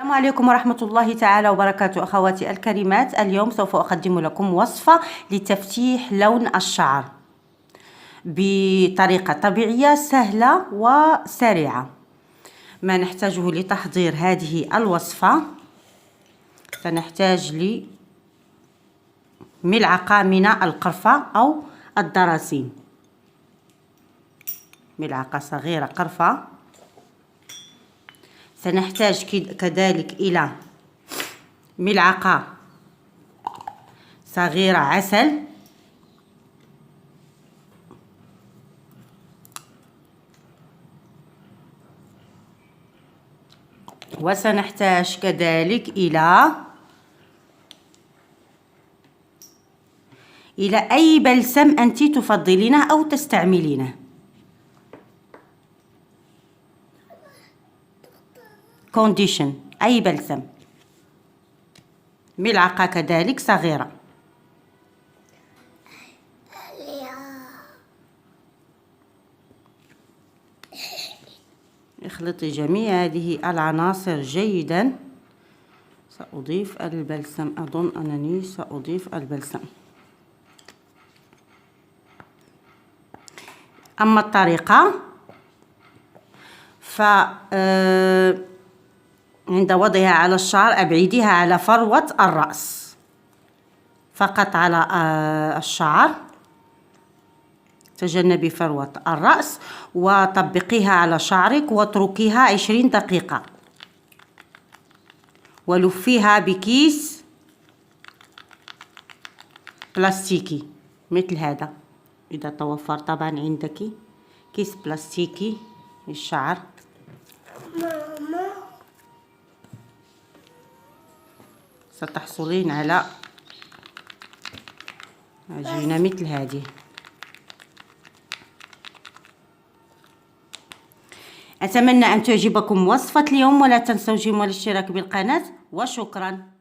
السلام عليكم ورحمة الله تعالى وبركاته أخواتي الكريمات. اليوم سوف أقدم لكم وصفة لتفتيح لون الشعر بطريقة طبيعية سهلة وسريعة. ما نحتاجه لتحضير هذه الوصفة: سنحتاج لملعقة من القرفة أو الدراسين، ملعقة صغيرة قرفة. سنحتاج كذلك إلى ملعقة صغيرة عسل، وسنحتاج كذلك إلى أي بلسم أنت تفضلينه أو تستعملينه. كونديشن، أي بلسم، ملعقة كذلك صغيرة. اخلطي جميع هذه العناصر جيدا. سأضيف البلسم، أظن أنني سأضيف البلسم. أما الطريقة عند وضعها على الشعر أبعديها على فروة الرأس، فقط على الشعر. تجنبي فروة الرأس وطبقيها على شعرك واتركيها 20 دقيقة، ولفيها بكيس بلاستيكي مثل هذا، إذا توفر طبعا عندك كيس بلاستيكي للشعر. ستحصلين على عجينة مثل هذه. أتمنى أن تعجبكم وصفة اليوم، ولا تنسوا الاشتراك بالقناة، وشكرا.